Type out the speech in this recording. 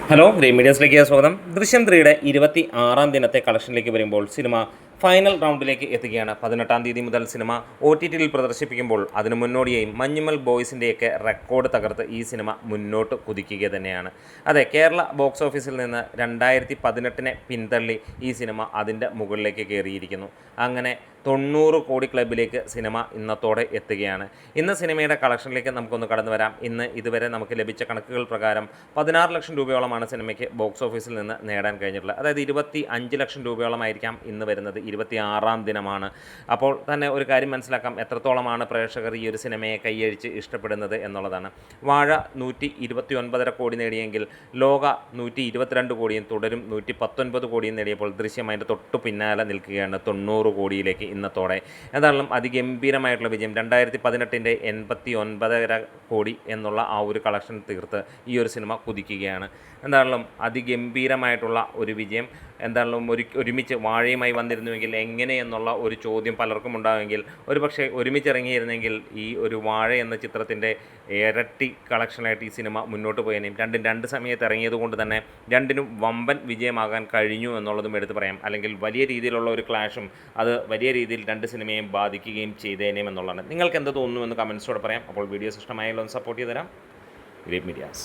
Hello green മീഡിയസിലേക്ക് സ്വാഗതം. ദൃശ്യം 3യുടെ 26-ാം ദിനത്തെ കളക്ഷനിലേക്ക് വരുമ്പോൾ സിനിമ ഫൈനൽ റൗണ്ടിലേക്ക് എത്തുകയാണ്. 18-ാം തീയതി മുതൽ സിനിമ OTTയിൽ പ്രദർശിപ്പിക്കുമ്പോൾ അതിനു മുന്നോടിയായി മഞ്ഞുമൽ ബോയ്സിൻ്റെയൊക്കെ റെക്കോർഡ് തകർത്ത് ഈ സിനിമ മുന്നോട്ട് കുതിക്കുക തന്നെയാണ്. അതെ, കേരള ബോക്സ് ഓഫീസിൽ നിന്ന് 2018-നെ പിന്തള്ളി ഈ സിനിമ അതിൻ്റെ മുകളിലേക്ക് കയറിയിരിക്കുന്നു. അങ്ങനെ 90 കോടി ക്ലബിലേക്ക് സിനിമ ഇന്നത്തോടെ എത്തുകയാണ്. ഇന്ന് സിനിമയുടെ കളക്ഷനിലേക്ക് നമുക്കൊന്ന് കടന്നു വരാം. ഇന്ന് ഇതുവരെ നമുക്ക് ലഭിച്ച കണക്കുകൾ പ്രകാരം 16 ലക്ഷം രൂപയോളമാണ് സിനിമയ്ക്ക് ബോക്സ് ഓഫീസിൽ നിന്ന് നേടാൻ കഴിഞ്ഞിട്ടുള്ളത്. അതായത് 25 ലക്ഷം രൂപയോളമായിരിക്കാം ഇന്ന് വരുന്നത്. 26-ാം ദിനമാണ്. അപ്പോൾ തന്നെ ഒരു കാര്യം മനസ്സിലാക്കാം, എത്രത്തോളമാണ് പ്രേക്ഷകർ ഈ ഒരു സിനിമയെ കൈയഴിച്ച് ഇഷ്ടപ്പെടുന്നത് എന്നുള്ളതാണ്. വാഴ 129.5 കോടി നേടിയെങ്കിൽ ലോക 122 കോടിയും തുടരും 119 കോടിയും നേടിയപ്പോൾ ദൃശ്യം അതിൻ്റെ തൊട്ടു പിന്നാലെ നിൽക്കുകയാണ് 90 കോടിയിലേക്ക് ഇന്നത്തോടെ. എന്തായാലും അതിഗംഭീരമായിട്ടുള്ള വിജയം. 2018-ൻ്റെ 89.5 കോടി എന്നുള്ള ആ ഒരു കളക്ഷൻ തീർത്ത് ഈ ഒരു സിനിമ കുതിക്കുകയാണ്. എന്തായാലും അതിഗംഭീരമായിട്ടുള്ള ഒരു വിജയം. എന്തായാലും ഒരുമിച്ച് വാഴയുമായി വന്നിരുന്നുവെങ്കിൽ എങ്ങനെയെന്നുള്ള ഒരു ചോദ്യം പലർക്കും ഉണ്ടാകുമെങ്കിൽ ഒരുപക്ഷെ ഒരുമിച്ചിറങ്ങിയിരുന്നെങ്കിൽ ഈ ഒരു വാഴ എന്ന ചിത്രത്തിൻ്റെ ഇരട്ടി കളക്ഷനായിട്ട് ഈ സിനിമ മുന്നോട്ട് പോയേനെയും. രണ്ടും രണ്ട് സമയത്ത് ഇറങ്ങിയത് കൊണ്ട് തന്നെ രണ്ടിനും വമ്പൻ വിജയമാകാൻ കഴിഞ്ഞു എന്നുള്ളതും എടുത്തു പറയാം. അല്ലെങ്കിൽ വലിയ രീതിയിലുള്ള ഒരു ക്ലാഷും അത് വലിയ രീതിയിൽ രണ്ട് സിനിമയെയും ബാധിക്കുകയും ചെയ്തേനേയും എന്നുള്ളതാണ്. നിങ്ങൾക്ക് എന്ത് തോന്നുന്നു എന്ന് കമൻസോടെ പറയാം. അപ്പോൾ വീഡിയോസ് ഇഷ്ടമായാലും ഒന്ന് സപ്പോർട്ട് ചെയ്ത് തരാം. Green medias.